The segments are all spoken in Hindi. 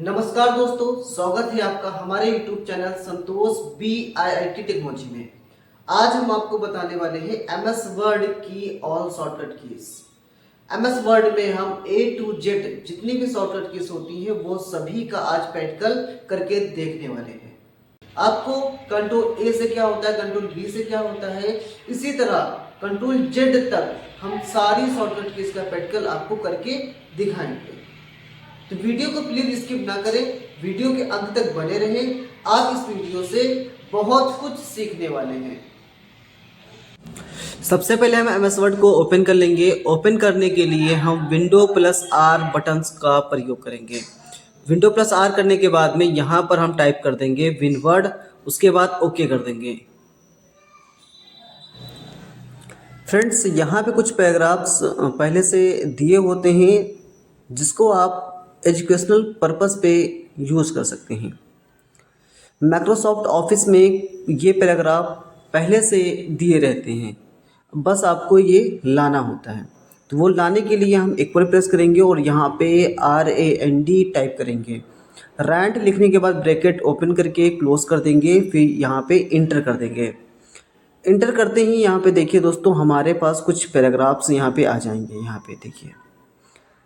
नमस्कार दोस्तों, स्वागत है आपका हमारे YouTube चैनल संतोष BIIT टेक्नोलॉजी में। आज हम आपको बताने वाले हैं MS वर्ड की all shortcut keys. MS word में हम A to Z जितनी भी शॉर्टकट कीज होती हैं वो सभी का आज प्रैक्टिकल करके देखने वाले हैं। आपको कंट्रोल A से क्या होता है, कंट्रोल B से क्या होता है, इसी तरह कंट्रोल Z तक हम सारी शॉर्टकट कीज का प्रैक्टिकल आपको करके दिखाएंगे। तो वीडियो को प्लीज स्किप ना करें, वीडियो के अंत तक बने रहें। आप इस वीडियो से बहुत कुछ सीखने वाले हैं। सबसे पहले हम MS वर्ड को ओपन कर लेंगे। ओपन करने के लिए हम विंडो प्लस R बटन्स का प्रयोग करेंगे। विंडो प्लस R करने के बाद में यहाँ पर हम टाइप कर देंगे विनवर्ड, उसके बाद ओके कर देंगे। फ्रेंड्स, यहाँ पे कुछ पैराग्राफ्स पहले से दिए होते हैं जिसको आप एजुकेशनल पर्पस पे यूज़ कर सकते हैं। माइक्रोसॉफ्ट ऑफिस में ये पैराग्राफ पहले से दिए रहते हैं, बस आपको ये लाना होता है। तो वो लाने के लिए हम एक बार प्रेस करेंगे और यहाँ पे RAND टाइप करेंगे। रैंड लिखने के बाद ब्रैकेट ओपन करके क्लोज कर देंगे, फिर यहाँ पे इंटर कर देंगे। इंटर करते ही यहाँ पे देखिए दोस्तों, हमारे पास कुछ पैराग्राफ्स यहाँ पे आ जाएंगे। यहाँ पे देखिए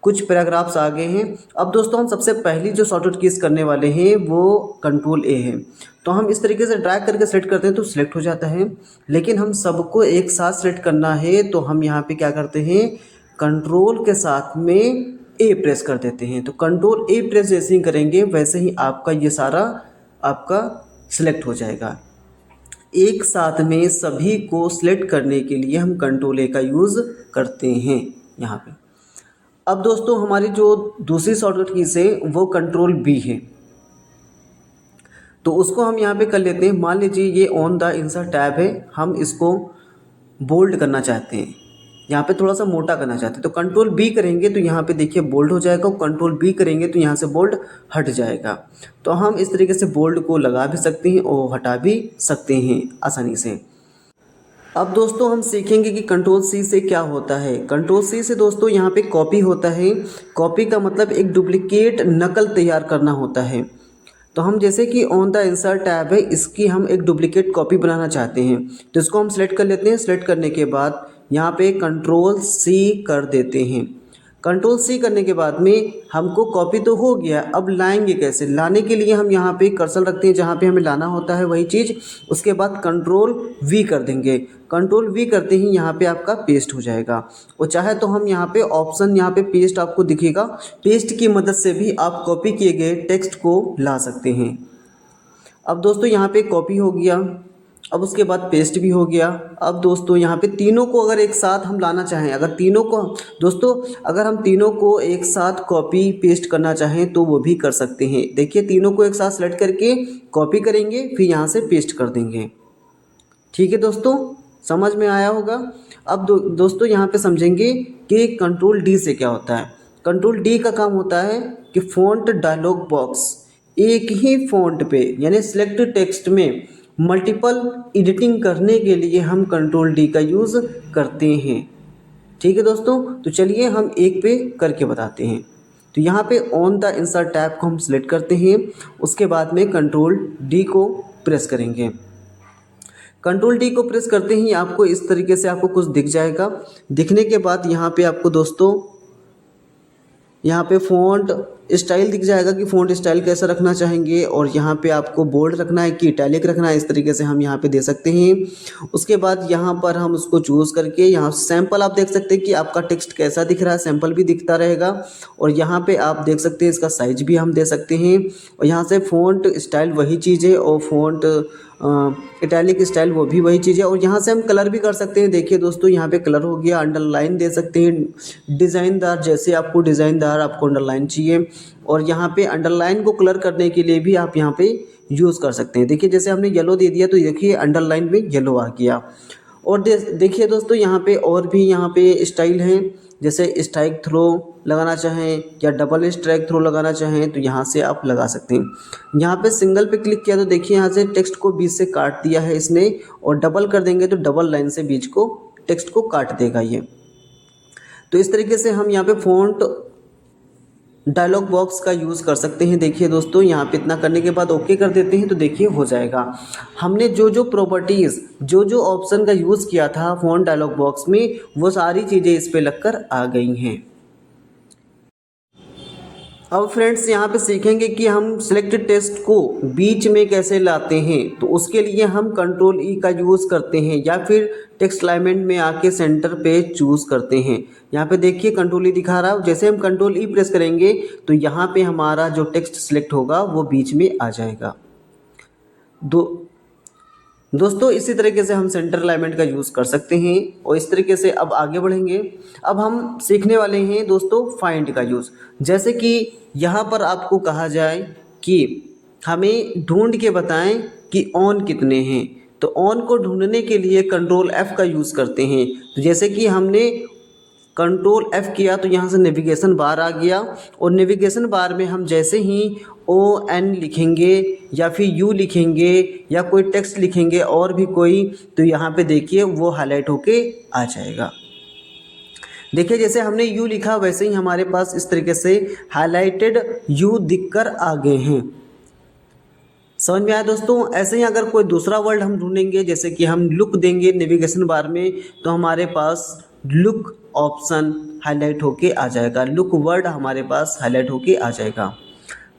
कुछ पैराग्राफ्स आ गए हैं। अब दोस्तों, हम सबसे पहली जो शॉर्टकट कीज करने वाले हैं वो कंट्रोल A है। तो हम इस तरीके से ड्रैग करके सेलेक्ट करते हैं तो सिलेक्ट हो जाता है, लेकिन हम सबको एक साथ सेलेक्ट करना है तो हम यहाँ पे क्या करते हैं, कंट्रोल के साथ में A प्रेस कर देते हैं। तो कंट्रोल A प्रेस जैसे ही करेंगे वैसे ही आपका ये सारा आपका सिलेक्ट हो जाएगा। एक साथ में सभी को सिलेक्ट करने के लिए हम कंट्रोल A का यूज़ करते हैं यहाँ पे। अब दोस्तों, हमारी जो दूसरी शॉर्टकट कीज है वो कंट्रोल B है, तो उसको हम यहाँ पे कर लेते हैं। मान लीजिए ये ऑन द इंसर्ट टैब है, हम इसको बोल्ड करना चाहते हैं, यहाँ पे थोड़ा सा मोटा करना चाहते हैं। तो कंट्रोल B करेंगे तो यहाँ पे देखिए बोल्ड हो जाएगा, कंट्रोल B करेंगे तो यहाँ से बोल्ड हट जाएगा। तो हम इस तरीके से बोल्ड को लगा भी सकते हैं और हटा भी सकते हैं आसानी से। अब दोस्तों, हम सीखेंगे कि कंट्रोल C से क्या होता है। कंट्रोल C से दोस्तों यहाँ पे कॉपी होता है। कॉपी का मतलब एक डुप्लीकेट नकल तैयार करना होता है। तो हम जैसे कि ऑन द इंसर्ट टैब है, इसकी हम एक डुप्लीकेट कॉपी बनाना चाहते हैं तो इसको हम सेलेक्ट कर लेते हैं। सेलेक्ट करने के बाद यहाँ पे कंट्रोल C कर देते हैं। कंट्रोल C करने के बाद में हमको कॉपी तो हो गया, अब लाएंगे कैसे। लाने के लिए हम यहाँ पे कर्सर रखते हैं जहाँ पे हमें लाना होता है वही चीज़, उसके बाद कंट्रोल V कर देंगे। कंट्रोल V करते ही यहाँ पे आपका पेस्ट हो जाएगा। और चाहे तो हम यहाँ पे ऑप्शन, यहाँ पे पेस्ट आपको दिखेगा, पेस्ट की मदद से भी आप कॉपी किए गए टेक्स्ट को ला सकते हैं। अब दोस्तों, यहाँ पे कॉपी हो गया, अब उसके बाद पेस्ट भी हो गया। अब दोस्तों, यहाँ पे तीनों को अगर एक साथ हम लाना चाहें, अगर तीनों को दोस्तों अगर हम तीनों को एक साथ कॉपी पेस्ट करना चाहें तो वो भी कर सकते हैं। देखिए, तीनों को एक साथ सेलेक्ट करके कॉपी करेंगे, फिर यहाँ से पेस्ट कर देंगे। ठीक है दोस्तों, समझ में आया होगा। अब दोस्तों यहाँ पे समझेंगे कि कंट्रोल D से क्या होता है। कंट्रोल D का काम होता है कि फ़ॉन्ट डायलॉग बॉक्स, एक ही फ़ॉन्ट पे यानी सिलेक्ट टेक्स्ट में मल्टीपल एडिटिंग करने के लिए हम कंट्रोल D का यूज़ करते हैं। ठीक है दोस्तों, तो चलिए हम एक पे करके बताते हैं। तो यहाँ पे ऑन द इंसर्ट टैब को हम सिलेक्ट करते हैं, उसके बाद में कंट्रोल D को प्रेस करेंगे। कंट्रोल D को प्रेस करते ही आपको इस तरीके से आपको कुछ दिख जाएगा। दिखने के बाद यहाँ पे आपको दोस्तों यहाँ पे फ़ॉन्ट स्टाइल दिख जाएगा कि फ़ॉन्ट स्टाइल कैसा रखना चाहेंगे, और यहाँ पे आपको बोल्ड रखना है कि इटैलिक रखना है, इस तरीके से हम यहाँ पे दे सकते हैं। उसके बाद यहाँ पर हम उसको चूज़ करके यहाँ सैंपल आप देख सकते हैं कि आपका टेक्स्ट कैसा दिख रहा है, सैंपल भी दिखता रहेगा। और यहाँ पे आप देख सकते हैं इसका साइज भी हम दे सकते हैं। और यहाँ से फ़ॉन्ट स्टाइल वही चीज़ है और फ़ॉन्ट इटैलिक स्टाइल वो भी वही चीज़ है। और यहाँ से हम कलर भी कर सकते हैं। देखिए दोस्तों, यहाँ पे कलर हो गया, अंडरलाइन दे सकते हैं डिज़ाइनदार, जैसे आपको डिज़ाइनदार आपको अंडरलाइन चाहिए। और यहाँ पे अंडरलाइन को कलर करने के लिए भी आप यहाँ पे यूज़ कर सकते हैं। देखिए, जैसे हमने येलो दे दिया तो देखिए अंडरलाइन में येलो आ गया। और देखिए दोस्तों, यहाँ पे और भी यहाँ पे स्टाइल हैं, जैसे स्ट्राइक थ्रो लगाना चाहें या डबल स्ट्राइक थ्रो लगाना चाहें तो यहाँ से आप लगा सकते हैं। यहाँ पे सिंगल पे क्लिक किया तो देखिए यहाँ से टेक्स्ट को बीच से काट दिया है इसने, और डबल कर देंगे तो डबल लाइन से बीच को टेक्स्ट को काट देगा ये। तो इस तरीके से हम यहाँ पे फ़ॉन्ट डायलॉग बॉक्स का यूज़ कर सकते हैं। देखिए दोस्तों, यहाँ पे इतना करने के बाद ओके कर देते हैं तो देखिए हो जाएगा। हमने जो जो प्रॉपर्टीज़, जो जो ऑप्शन का यूज़ किया था फ़ॉन्ट डायलॉग बॉक्स में, वो सारी चीज़ें इस पे लगकर आ गई हैं। अब फ्रेंड्स यहाँ पे सीखेंगे कि हम सिलेक्टेड टेक्स्ट को बीच में कैसे लाते हैं। तो उसके लिए हम कंट्रोल ई का यूज़ करते हैं या फिर टेक्स्ट अलाइनमेंट में आके सेंटर पे चूज़ करते हैं। यहाँ पे देखिए कंट्रोल ई दिखा रहा है। जैसे हम कंट्रोल ई प्रेस करेंगे तो यहाँ पे हमारा जो टेक्स्ट सिलेक्ट होगा वो बीच में आ जाएगा। दोस्तों इसी तरीके से हम सेंटर अलाइनमेंट का यूज़ कर सकते हैं और इस तरीके से अब आगे बढ़ेंगे। अब हम सीखने वाले हैं दोस्तों फाइंड का यूज़। जैसे कि यहाँ पर आपको कहा जाए कि हमें ढूंढ के बताएं कि ऑन कितने हैं, तो ऑन को ढूंढने के लिए कंट्रोल एफ़ का यूज़ करते हैं। तो जैसे कि हमने कंट्रोल एफ़ किया तो यहाँ से नेविगेशन बार आ गया और नेविगेशन बार में हम जैसे ही ON लिखेंगे या फिर U लिखेंगे या कोई टेक्स्ट लिखेंगे और भी कोई, तो यहाँ पे देखिए वो हाईलाइट होके आ जाएगा। देखिए जैसे हमने U लिखा वैसे ही हमारे पास इस तरीके से हाईलाइटेड U दिखकर आ गए हैं। समझ में आया दोस्तों? ऐसे ही अगर कोई दूसरा वर्ड हम ढूंढेंगे, जैसे कि हम लुक देंगे नेविगेशन बार में, तो हमारे पास लुक ऑप्शन हाईलाइट होके आ जाएगा, लुक वर्ड हमारे पास हाईलाइट होके आ जाएगा।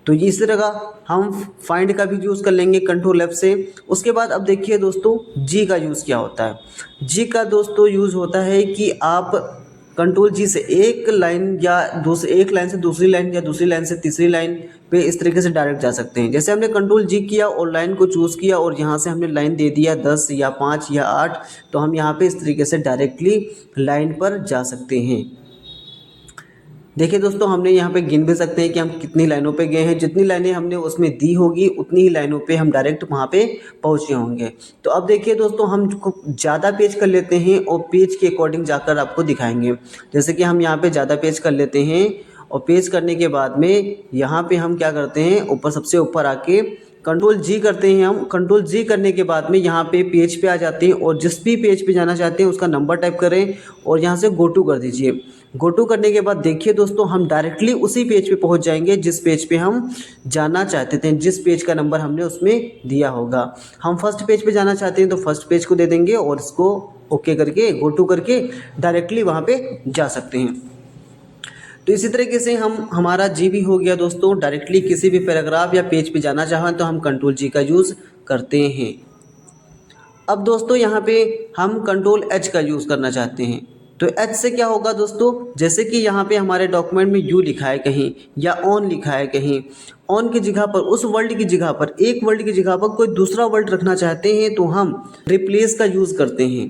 तो ये इसी तरह हम फाइंड का भी यूज़ कर लेंगे कंट्रोल एफ से। उसके बाद अब देखिए दोस्तों जी का यूज़ क्या होता है। जी का दोस्तों यूज़ होता है कि आप कंट्रोल जी से एक लाइन या एक लाइन से दूसरी लाइन या दूसरी लाइन से तीसरी लाइन पे इस तरीके से डायरेक्ट जा सकते हैं। जैसे हमने कंट्रोल जी किया और लाइन को चूज़ किया और यहाँ से हमने लाइन दे दिया 10 या 5 या 8, तो हम यहाँ पे इस तरीके से डायरेक्टली लाइन पर जा सकते हैं। देखिए दोस्तों हमने यहाँ पे गिन भी सकते हैं कि हम कितनी लाइनों पे गए हैं। जितनी लाइनें हमने उसमें दी होगी उतनी ही लाइनों पे हम डायरेक्ट वहाँ पे पहुँचे होंगे। तो अब देखिए दोस्तों हम ज़्यादा पेज कर लेते हैं और पेज के अकॉर्डिंग जाकर आपको दिखाएंगे। जैसे कि हम यहाँ पे ज़्यादा पेज कर लेते हैं और पेज करने के बाद में यहाँ पे हम क्या करते हैं, ऊपर सबसे ऊपर आके कंट्रोल जी करते हैं। हम कंट्रोल जी करने के बाद में यहाँ पे पेज पे आ जाते हैं और जिस भी पेज पे जाना चाहते हैं उसका नंबर टाइप करें और यहाँ से गो टू कर दीजिए। गो टू करने के बाद देखिए दोस्तों हम डायरेक्टली उसी पेज पे पहुँच जाएंगे जिस पेज पे हम जाना चाहते थे, जिस पेज का नंबर हमने उसमें दिया होगा। हम फर्स्ट पेज पे जाना चाहते हैं तो फर्स्ट पेज को दे देंगे और इसको ओके करके गो टू करके डायरेक्टली वहाँ पे जा सकते हैं। तो इसी तरीके से हमारा जी भी हो गया दोस्तों। डायरेक्टली किसी भी पैराग्राफ या पेज पे जाना चाहें तो हम कंट्रोल जी का यूज़ करते हैं। अब दोस्तों यहाँ पे हम कंट्रोल एच का यूज़ करना चाहते हैं। तो एच से क्या होगा दोस्तों, जैसे कि यहाँ पे हमारे डॉक्यूमेंट में यू लिखा है कहीं या ऑन लिखा है कहीं, ऑन की जगह पर, उस वर्ड की जगह पर, एक वर्ड की जगह पर कोई दूसरा वर्ड रखना चाहते हैं तो हम रिप्लेस का यूज़ करते हैं।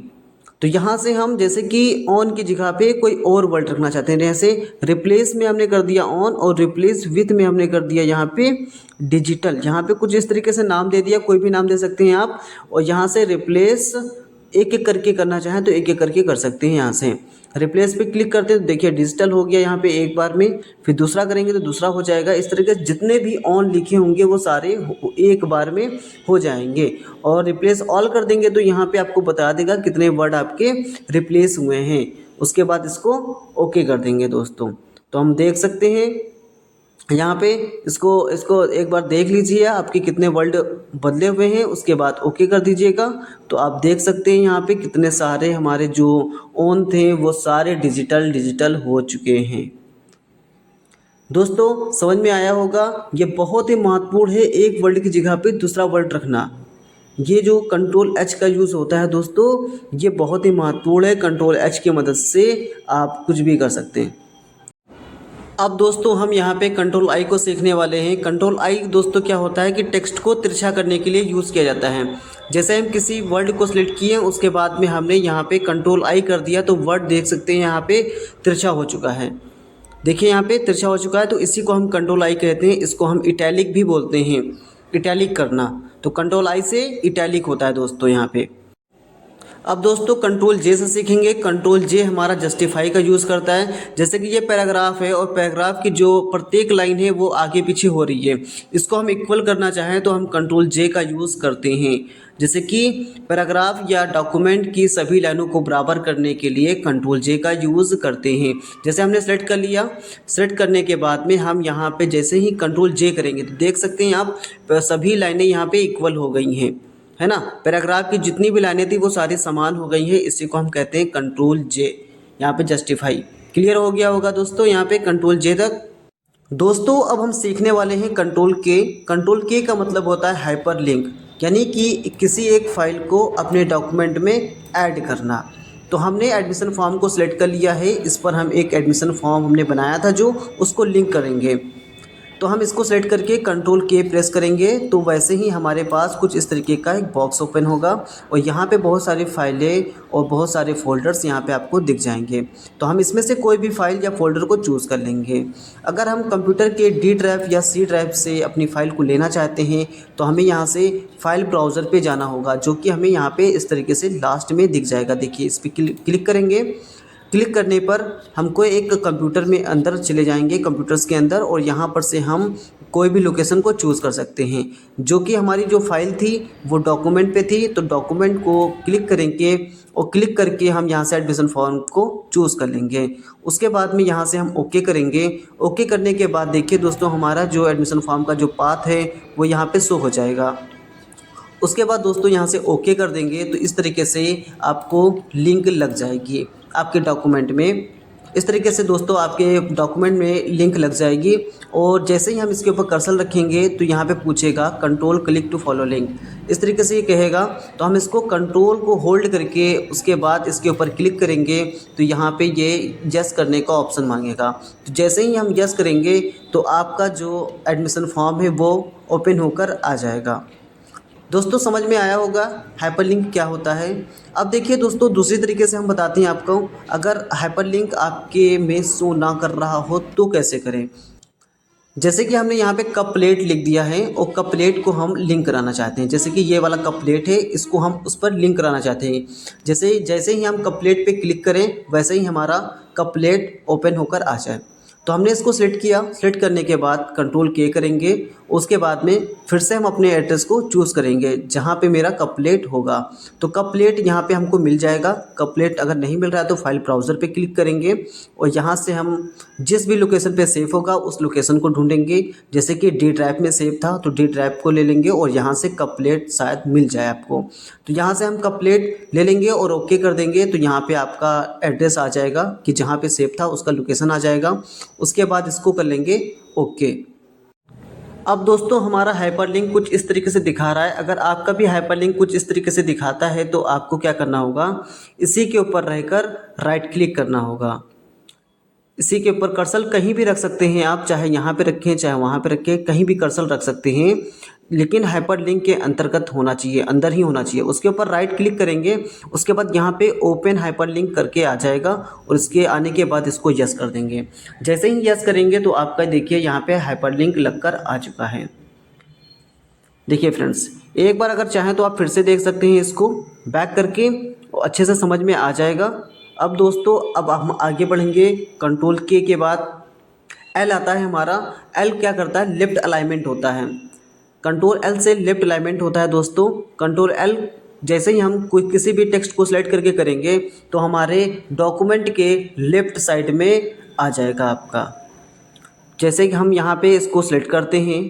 तो यहाँ से हम जैसे कि ऑन की जगह पे कोई और वर्ड रखना चाहते हैं, जैसे रिप्लेस में हमने कर दिया ऑन और रिप्लेस विथ में हमने कर दिया यहाँ पे डिजिटल। यहाँ पे कुछ इस तरीके से नाम दे दिया, कोई भी नाम दे सकते हैं आप। और यहाँ से रिप्लेस एक एक करके करना चाहें तो एक एक करके कर सकते हैं। यहाँ से रिप्लेस पे क्लिक करते हैं तो देखिए डिजिटल हो गया यहाँ पे एक बार में, फिर दूसरा करेंगे तो दूसरा हो जाएगा। इस तरीके से जितने भी ऑन लिखे होंगे वो सारे एक बार में हो जाएंगे। और रिप्लेस ऑल कर देंगे तो यहाँ पे आपको बता देगा कितने वर्ड आपके रिप्लेस हुए हैं। उसके बाद इसको ओके कर देंगे दोस्तों। तो हम देख सकते हैं यहाँ पे इसको एक बार देख लीजिए आपके कितने वर्ड बदले हुए हैं, उसके बाद ओके कर दीजिएगा। तो आप देख सकते हैं यहाँ पे कितने सारे हमारे जो ऑन थे वो सारे डिजिटल हो चुके हैं। दोस्तों समझ में आया होगा, ये बहुत ही महत्वपूर्ण है एक वर्ड की जगह पे दूसरा वर्ड रखना। ये जो कंट्रोल एच का यूज़ होता है दोस्तों, ये बहुत ही महत्वपूर्ण है। कंट्रोल एच की मदद से आप कुछ भी कर सकते हैं। अब दोस्तों हम यहाँ पे कंट्रोल आई को सीखने वाले हैं। कंट्रोल आई दोस्तों क्या होता है कि टेक्स्ट को तिरछा करने के लिए यूज़ किया जाता है। जैसे हम किसी वर्ड को सिलेक्ट किए उसके बाद में हमने यहाँ पे कंट्रोल आई कर दिया तो वर्ड देख सकते हैं यहाँ पे तिरछा हो चुका है। देखिए यहाँ पे तिरछा हो चुका है, तो इसी को हम कंट्रोल आई कहते हैं। इसको हम इटैलिक भी बोलते हैं, इटैलिक करना। तो कंट्रोल आई से इटैलिक होता है दोस्तों यहाँ पे। अब दोस्तों कंट्रोल जे से सीखेंगे। कंट्रोल जे हमारा जस्टिफाई का यूज़ करता है। जैसे कि ये पैराग्राफ है और पैराग्राफ की जो प्रत्येक लाइन है वो आगे पीछे हो रही है, इसको हम इक्वल करना चाहें तो हम कंट्रोल जे का यूज़ करते हैं। जैसे कि पैराग्राफ या डॉक्यूमेंट की सभी लाइनों को बराबर करने के लिए कंट्रोल जे का यूज़ करते हैं। जैसे हमने सेलेक्ट कर लिया, सेलेक्ट करने के बाद में हम यहाँ पे जैसे ही कंट्रोल जे करेंगे तो देख सकते हैं आप सभी लाइनें यहाँ पे इक्वल हो गई हैं, है ना। पैराग्राफ की जितनी भी लाइनें थी वो सारी समान हो गई हैं। इसी को हम कहते हैं कंट्रोल जे। यहाँ पे जस्टिफाई क्लियर हो गया होगा दोस्तों, यहाँ पे कंट्रोल जे तक। दोस्तों अब हम सीखने वाले हैं कंट्रोल के। कंट्रोल के का मतलब होता है हाइपर लिंक, यानी कि किसी एक फाइल को अपने डॉक्यूमेंट में ऐड करना। तो हमने एडमिशन फॉर्म को सिलेक्ट कर लिया है, इस पर हम एक एडमिशन फॉर्म हमने बनाया था जो उसको लिंक करेंगे। तो हम इसको सेलेक्ट करके कंट्रोल के प्रेस करेंगे तो वैसे ही हमारे पास कुछ इस तरीके का एक बॉक्स ओपन होगा और यहाँ पे बहुत सारी फाइलें और बहुत सारे फ़ोल्डर्स यहाँ पे आपको दिख जाएंगे। तो हम इसमें से कोई भी फाइल या फ़ोल्डर को चूज़ कर लेंगे। अगर हम कंप्यूटर के डी ड्राइव या सी ड्राइव से अपनी फ़ाइल को लेना चाहते हैं तो हमें यहाँ से फ़ाइल ब्राउज़र पर जाना होगा, जो कि हमें यहाँ पर इस तरीके से लास्ट में दिख जाएगा। देखिए इस पर क्लिक करेंगे। क्लिक करने पर हमको एक कंप्यूटर में अंदर चले जाएंगे, कंप्यूटर्स के अंदर, और यहाँ पर से हम कोई भी लोकेशन को चूज़ कर सकते हैं। जो कि हमारी जो फाइल थी वो डॉक्यूमेंट पे थी, तो डॉक्यूमेंट को क्लिक करेंगे और क्लिक करके हम यहाँ से एडमिशन फॉर्म को चूज़ कर लेंगे। उसके बाद में यहाँ से हम ओके करेंगे। ओके करने के बाद देखिए दोस्तों हमारा जो एडमिशन फॉर्म का जो पाथ है वो यहाँ पर शो हो जाएगा। उसके बाद दोस्तों यहाँ से ओके कर देंगे तो इस तरीके से आपको लिंक लग जाएगी आपके डॉक्यूमेंट में। इस तरीके से दोस्तों आपके डॉक्यूमेंट में लिंक लग जाएगी। और जैसे ही हम इसके ऊपर कर्सर रखेंगे तो यहाँ पे पूछेगा control click to follow link, इस तरीके से ये कहेगा। तो हम इसको कंट्रोल को होल्ड करके उसके बाद इसके ऊपर क्लिक करेंगे तो यहाँ पे ये यस करने का ऑप्शन मांगेगा। तो जैसे ही हम यस करेंगे तो आपका जो एडमिशन फॉर्म है वो ओपन होकर आ जाएगा। दोस्तों समझ में आया होगा हाइपरलिंक क्या होता है। अब देखिए दोस्तों दूसरी तरीके से हम बताते हैं आपको, अगर हाइपरलिंक आपके में शो ना कर रहा हो तो कैसे करें। जैसे कि हमने यहाँ पे कप प्लेट लिख दिया है और कप प्लेट को हम लिंक कराना चाहते हैं। जैसे कि ये वाला कप प्लेट है, इसको हम उस पर लिंक कराना चाहते हैं। जैसे जैसे ही हम कप प्लेट पे क्लिक करें वैसे ही हमारा कप प्लेट ओपन होकर आ जाए। तो हमने इसको सिलेक्ट किया, सिलेक्ट करने के बाद कंट्रोल के करेंगे। उसके बाद में फिर से हम अपने एड्रेस को चूज़ करेंगे जहाँ पे मेरा कप प्लेट होगा। तो कप प्लेट यहाँ पे हमको मिल जाएगा। कप प्लेट अगर नहीं मिल रहा है तो फाइल ब्राउज़र पे क्लिक करेंगे और यहाँ से हम जिस भी लोकेशन पे सेव होगा उस लोकेशन को ढूंढेंगे। जैसे कि डी ड्राइव में सेव था तो डी ड्राइव को ले लेंगे और यहाँ से कप प्लेट शायद मिल जाए आपको। तो यहाँ से हम कप प्लेट ले लेंगे और ओके कर देंगे तो यहाँ पे आपका एड्रेस आ जाएगा कि जहाँ पे सेव था उसका लोकेशन आ जाएगा। उसके बाद इसको कर लेंगे ओके। अब दोस्तों हमारा हाइपरलिंक कुछ इस तरीके से दिखा रहा है। अगर आपका भी हाइपरलिंक कुछ इस तरीके से दिखाता है तो आपको क्या करना होगा, इसी के ऊपर रहकर राइट क्लिक करना होगा। इसी के ऊपर कर्सर कहीं भी रख सकते हैं आप, चाहे यहाँ पे रखें चाहे वहाँ पे रखें, कहीं भी कर्सर रख सकते हैं, लेकिन हाइपरलिंक के अंतर्गत होना चाहिए, अंदर ही होना चाहिए। उसके ऊपर राइट क्लिक करेंगे, उसके बाद यहाँ पे ओपन हाइपरलिंक करके आ जाएगा और इसके आने के बाद इसको यस कर देंगे। जैसे ही यस करेंगे तो आपका देखिए यहाँ पे हाइपरलिंक लगकर आ चुका है। देखिए फ्रेंड्स, एक बार अगर चाहें तो आप फिर से देख सकते हैं इसको बैक करके, अच्छे से समझ में आ जाएगा। अब दोस्तों अब हम आगे बढ़ेंगे। कंट्रोल के बाद एल आता है हमारा। एल क्या करता है, लेफ्ट अलाइनमेंट होता है। कंट्रोल एल से लेफ्ट अलाइनमेंट होता है दोस्तों। कंट्रोल एल जैसे ही हम कोई किसी भी टेक्स्ट को सिलेक्ट करके करेंगे तो हमारे डॉक्यूमेंट के लेफ्ट साइड में आ जाएगा आपका। जैसे कि हम यहाँ पे इसको सिलेक्ट करते हैं,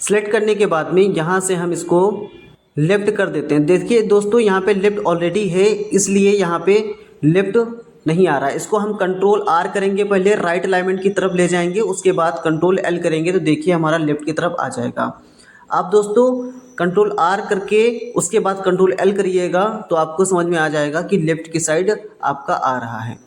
सिलेक्ट करने के बाद में यहाँ से हम इसको लेफ़्ट कर देते हैं। देखिए दोस्तों यहाँ पे लेफ़्ट ऑलरेडी है इसलिए यहाँ पे लेफ़्ट नहीं आ रहा है। इसको हम कंट्रोल आर करेंगे, पहले राइट अलाइनमेंट की तरफ ले जाएंगे, उसके बाद कंट्रोल एल करेंगे तो देखिए हमारा लेफ़्ट की तरफ आ जाएगा। आप दोस्तों कंट्रोल आर करके उसके बाद कंट्रोल एल करिएगा तो आपको समझ में आ जाएगा कि लेफ़्ट की साइड आपका आ रहा है।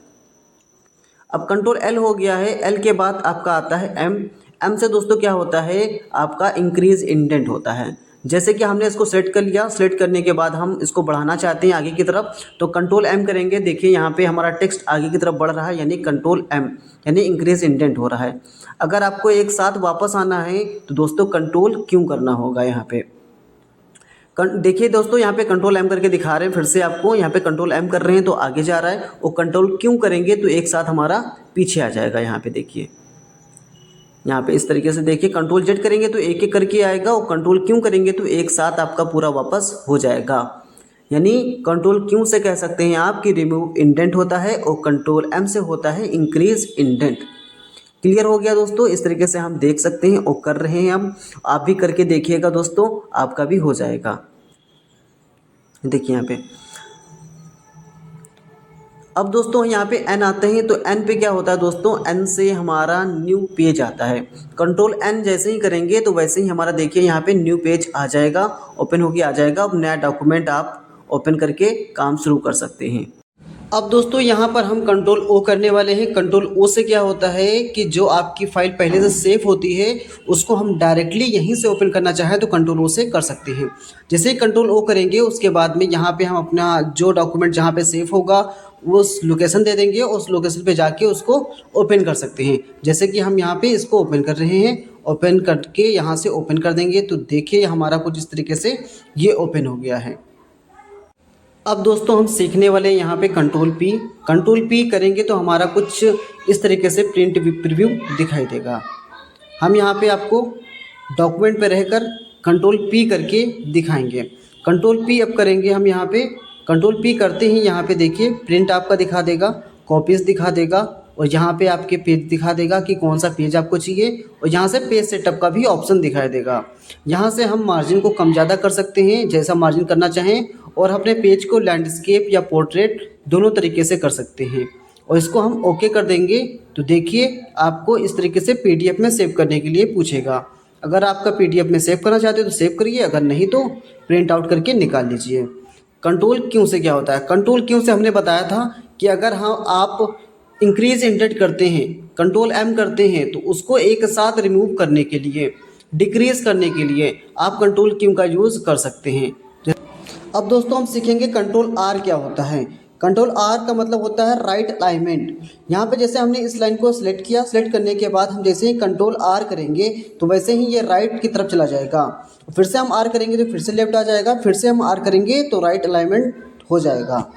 अब कंट्रोल एल हो गया है। एल के बाद आपका आता है एम। एम से दोस्तों क्या होता है, आपका इंक्रीज इंडेंट होता है। जैसे कि हमने इसको सेलेक्ट कर लिया, सेलेक्ट करने के बाद हम इसको बढ़ाना चाहते हैं आगे की तरफ तो कंट्रोल एम करेंगे। देखिए यहाँ पे हमारा टेक्स्ट आगे की तरफ बढ़ रहा है, यानी कंट्रोल एम यानी इंक्रीज इंडेंट हो रहा है। अगर आपको एक साथ वापस आना है तो दोस्तों कंट्रोल क्यों करना होगा, यहाँ पे देखिए दोस्तों, यहाँ पे कंट्रोल एम करके दिखा रहे हैं फिर से आपको। यहाँ पे कंट्रोल एम कर रहे हैं तो आगे जा रहा है, और कंट्रोल क्यों करेंगे तो एक साथ हमारा पीछे आ जाएगा। यहाँ पे देखिए, यहाँ पे इस तरीके से देखिए, कंट्रोल जेड करेंगे तो एक एक करके आएगा, और कंट्रोल क्यों करेंगे तो एक साथ आपका पूरा वापस हो जाएगा। यानी कंट्रोल क्यों से कह सकते हैं आप कि रिमूव इंडेंट होता है, और कंट्रोल एम से होता है इंक्रीज इंडेंट। क्लियर हो गया दोस्तों? इस तरीके से हम देख सकते हैं और कर रहे हैं हम। आप भी करके देखिएगा दोस्तों, आपका भी हो जाएगा। देखिए यहाँ पे अब दोस्तों यहाँ पे एन आते हैं, तो एन पे क्या होता है दोस्तों, एन से हमारा न्यू पेज आता है। कंट्रोल एन जैसे ही करेंगे तो वैसे ही हमारा देखिए यहाँ पे न्यू पेज आ जाएगा, ओपन होके आ जाएगा। अब नया डॉक्यूमेंट आप ओपन करके काम शुरू कर सकते हैं। अब दोस्तों यहाँ पर हम कंट्रोल ओ करने वाले हैं। कंट्रोल ओ से क्या होता है कि जो आपकी फ़ाइल पहले से सेव होती है उसको हम डायरेक्टली यहीं से ओपन करना चाहें तो कंट्रोल ओ से कर सकते हैं। जैसे ही कंट्रोल ओ करेंगे उसके बाद में यहाँ पे हम अपना जो डॉक्यूमेंट जहाँ पे सेव होगा उस लोकेशन दे देंगे, उस लोकेशन पे जाके उसको ओपन कर सकते हैं। जैसे कि हम यहाँ पे इसको ओपन कर रहे हैं, ओपन करके यहाँ से ओपन कर देंगे तो देखिए हमारा कुछ इस तरीके से ये ओपन हो गया है। अब दोस्तों हम सीखने वाले हैं यहाँ पे कंट्रोल पी करेंगे तो हमारा कुछ इस तरीके से प्रिंट प्रीव्यू दिखाई देगा। हम यहाँ पे आपको डॉक्यूमेंट पे रहकर कंट्रोल पी करके दिखाएंगे। कंट्रोल पी अब करेंगे हम यहाँ पे। कंट्रोल पी करते ही यहाँ पे देखिए प्रिंट आपका दिखा देगा, कॉपीज़ दिखा देगा, और यहाँ पे आपके पेज दिखा देगा कि कौन सा पेज आपको चाहिए, और यहाँ से पेज सेटअप का भी ऑप्शन दिखाई देगा। यहाँ से हम मार्जिन को कम ज़्यादा कर सकते हैं जैसा मार्जिन करना चाहें, और अपने पेज को लैंडस्केप या पोर्ट्रेट दोनों तरीके से कर सकते हैं। और इसको हम ओके कर देंगे तो देखिए आपको इस तरीके से पीडीएफ में सेव करने के लिए पूछेगा। अगर आपका पीडीएफ में सेव करना चाहते हो तो सेव करिए, अगर नहीं तो प्रिंट आउट करके निकाल लीजिए। कंट्रोल क्यों से क्या होता है, कंट्रोल क्यों से हमने बताया था कि अगर हम आप इंक्रीज इंडेंट करते हैं, कंट्रोल एम करते हैं, तो उसको एक साथ रिमूव करने के लिए, डिक्रीज करने के लिए आप कंट्रोल क्यों का यूज़ कर सकते हैं। अब दोस्तों हम सीखेंगे कंट्रोल आर क्या होता है। कंट्रोल आर का मतलब होता है राइट अलाइनमेंट। यहाँ पे जैसे हमने इस लाइन को सिलेक्ट किया, सिलेक्ट करने के बाद हम जैसे ही कंट्रोल आर करेंगे तो वैसे ही ये राइट की तरफ चला जाएगा। फिर से हम आर करेंगे तो फिर से लेफ्ट आ जाएगा, फिर से हम आर करेंगे तो राइट अलाइनमेंट हो जाएगा।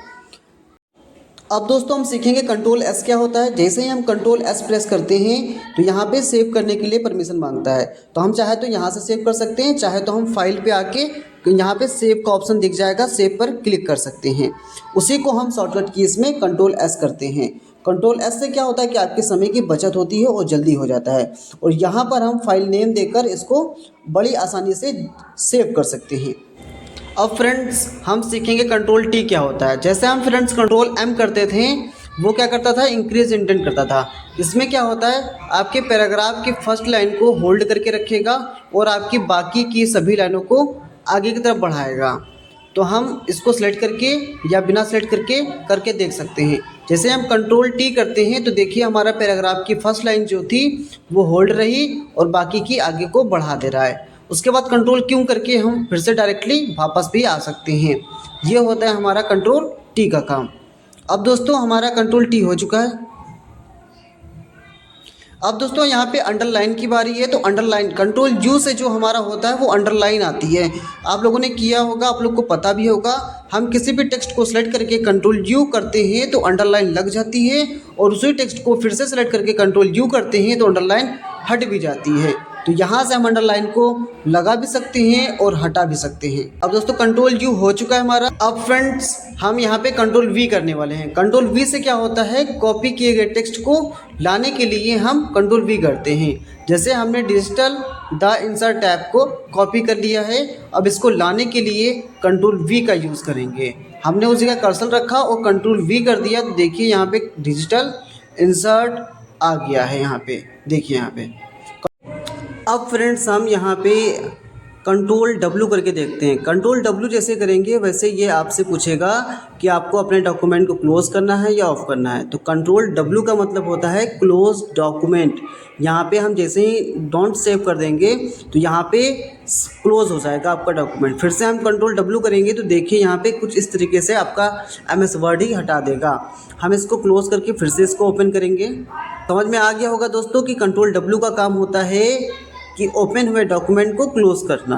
अब दोस्तों हम सीखेंगे कंट्रोल एस क्या होता है। जैसे ही हम कंट्रोल एस प्रेस करते हैं तो यहाँ पे सेव करने के लिए परमिशन मांगता है, तो हम चाहे तो यहाँ से सेव कर सकते हैं, चाहे तो हम फाइल पे आके यहाँ पे सेव का ऑप्शन दिख जाएगा, सेव पर क्लिक कर सकते हैं। उसी को हम शॉर्टकट कीज में कंट्रोल एस करते हैं। कंट्रोल एस से क्या होता है कि आपके समय की बचत होती है और जल्दी हो जाता है, और यहाँ पर हम फाइल नेम देकर इसको बड़ी आसानी से सेव कर सकते हैं। अब फ्रेंड्स हम सीखेंगे कंट्रोल टी क्या होता है। जैसे हम फ्रेंड्स कंट्रोल एम करते थे वो क्या करता था, इंक्रीज इंडेंट करता था। इसमें क्या होता है, आपके पैराग्राफ की फर्स्ट लाइन को होल्ड करके रखेगा और आपकी बाकी की सभी लाइनों को आगे की तरफ बढ़ाएगा। तो हम इसको सेलेक्ट करके या बिना सेलेक्ट करके देख सकते हैं। जैसे हम कंट्रोल टी करते हैं तो देखिए हमारा पैराग्राफ की फर्स्ट लाइन जो थी वो होल्ड रही और बाकी की आगे को बढ़ा दे रहा है। उसके बाद कंट्रोल क्यों करके हम फिर से डायरेक्टली वापस भी आ सकते हैं। ये होता है हमारा कंट्रोल टी का काम। अब दोस्तों हमारा कंट्रोल टी हो चुका है। अब दोस्तों यहाँ पे अंडरलाइन की बारी है, तो अंडरलाइन कंट्रोल यू से जो हमारा होता है वो अंडरलाइन आती है। आप लोगों ने किया होगा, आप लोग को पता भी होगा। हम किसी भी टेक्स्ट को सिलेक्ट करके कंट्रोल यू करते हैं तो अंडरलाइन लग जाती है, और उसी टेक्स्ट को फिर से सिलेक्ट करके कंट्रोल यू करते हैं तो अंडरलाइन हट भी जाती है। तो यहाँ से हम अंडरलाइन को लगा भी सकते हैं और हटा भी सकते हैं। अब दोस्तों कंट्रोल यू हो चुका है हमारा। अब फ्रेंड्स हम यहाँ पे कंट्रोल वी करने वाले हैं। कंट्रोल वी से क्या होता है, कॉपी किए गए टेक्स्ट को लाने के लिए हम कंट्रोल वी करते हैं। जैसे हमने डिजिटल द इंसर्ट टैब को कॉपी कर लिया है, अब इसको लाने के लिए कंट्रोल वी का यूज़ करेंगे। हमने उस जगह कर्सर रखा और कंट्रोल वी कर दिया तो देखिए यहाँ पे डिजिटल इंसर्ट आ गया है। यहाँ पे देखिए यहाँ पे। अब फ्रेंड्स हम यहाँ पे कंट्रोल डब्ल्यू करके देखते हैं। कंट्रोल डब्ल्यू जैसे करेंगे वैसे ये आपसे पूछेगा कि आपको अपने डॉक्यूमेंट को क्लोज़ करना है या ऑफ़ करना है। तो कंट्रोल डब्ल्यू का मतलब होता है क्लोज डॉक्यूमेंट। यहाँ पे हम जैसे ही डोंट सेव कर देंगे तो यहाँ पे क्लोज़ हो जाएगा आपका डॉक्यूमेंट। फिर से हम कंट्रोल डब्ल्यू करेंगे तो देखिए यहाँ पे कुछ इस तरीके से आपका MS वर्ड ही हटा देगा। हम इसको क्लोज़ करके फिर से इसको ओपन करेंगे। समझ में आ गया होगा दोस्तों कि कंट्रोल डब्ल्यू का काम होता है कि ओपन हुए डॉक्यूमेंट को क्लोज़ करना।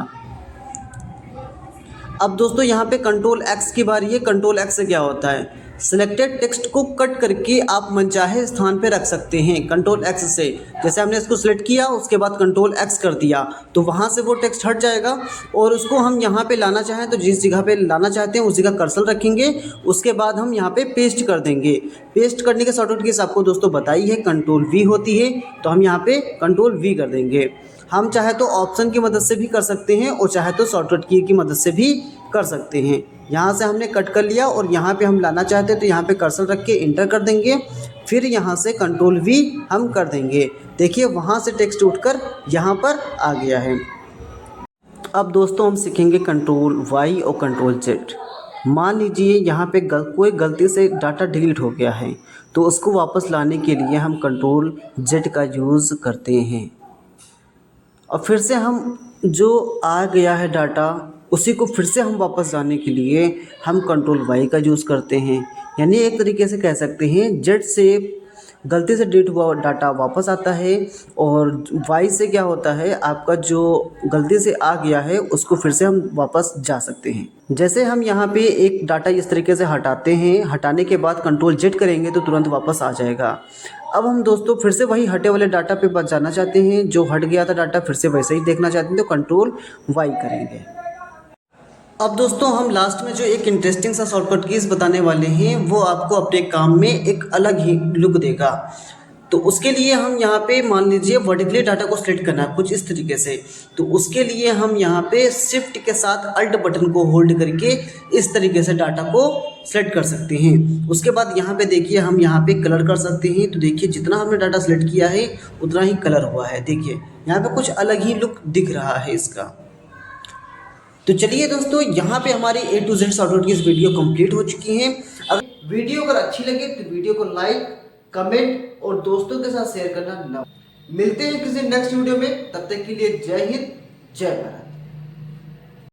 अब दोस्तों यहाँ पे कंट्रोल एक्स की बारी है। कंट्रोल एक्स से क्या होता है, सिलेक्टेड टेक्स्ट को कट करके आप मनचाहे स्थान पे रख सकते हैं कंट्रोल एक्स से। जैसे हमने इसको सिलेक्ट किया, उसके बाद कंट्रोल एक्स कर दिया तो वहाँ से वो टेक्स्ट हट जाएगा और उसको हम यहाँ पे लाना चाहें तो जिस जगह पे लाना चाहते हैं उस जगह कर्सर रखेंगे, उसके बाद हम यहाँ पे पेस्ट कर देंगे। पेस्ट करने के शॉर्टकट कीज आपको दोस्तों बताई है, कंट्रोल वी होती है, तो हम यहाँ पे कंट्रोल वी कर देंगे। हम चाहे तो ऑप्शन की मदद से भी कर सकते हैं और चाहे तो शॉर्टकट की मदद से भी कर सकते हैं। यहाँ से हमने कट कर लिया और यहाँ पे हम लाना चाहते हैं तो यहाँ पे कर्सर रख के इंटर कर देंगे, फिर यहाँ से कंट्रोल वी हम कर देंगे। देखिए वहाँ से टेक्स्ट उठकर यहाँ पर आ गया है। अब दोस्तों हम सीखेंगे कंट्रोल वाई और कंट्रोल जेड। मान लीजिए यहाँ पे कोई गलती से डाटा डिलीट हो गया है तो उसको वापस लाने के लिए हम कंट्रोल जेड का यूज़ करते हैं और फिर से हम जो आ गया है डाटा उसी को फिर से हम वापस लाने के लिए हम कंट्रोल वाई का यूज़ करते हैं। यानी एक तरीके से कह सकते हैं जेड से गलती से डिलीट हुआ डाटा वापस आता है और वाई से क्या होता है, आपका जो गलती से आ गया है उसको फिर से हम वापस जा सकते हैं। जैसे हम यहाँ पे एक डाटा इस तरीके से हटाते हैं, हटाने के बाद कंट्रोल जेड करेंगे तो तुरंत वापस आ जाएगा। अब हम दोस्तों फिर से वही हटे वाले डाटा पे बच जाना चाहते हैं, जो हट गया था डाटा फिर से वैसे ही देखना चाहते हैं तो कंट्रोल वाई करेंगे। अब दोस्तों हम लास्ट में जो एक इंटरेस्टिंग सा शॉर्टकट कीज बताने वाले हैं वो आपको अपने काम में एक अलग ही लुक देगा। तो उसके लिए हम यहाँ पे मान लीजिए वर्टिकली डाटा को सिलेक्ट करना है कुछ इस तरीके से, तो उसके लिए हम यहाँ पे शिफ्ट के साथ अल्ट बटन को होल्ड करके इस तरीके से डाटा को सेलेक्ट कर सकते हैं। उसके बाद यहाँ पे देखिए हम यहाँ पे कलर कर सकते हैं, तो देखिए जितना हमने डाटा सेलेक्ट किया है उतना ही कलर हुआ है। देखिए यहाँ पे कुछ अलग ही लुक दिख रहा है इसका। तो चलिए दोस्तों यहाँ पे हमारी A to Z शॉर्टकट की इस वीडियो कंप्लीट हो चुकी है। अगर वीडियो अगर अच्छी लगे तो वीडियो को लाइक, कमेंट और दोस्तों के साथ शेयर करना ना। मिलते हैं किसी नेक्स्ट वीडियो में, तब तक के लिए जय हिंद, जय भारत।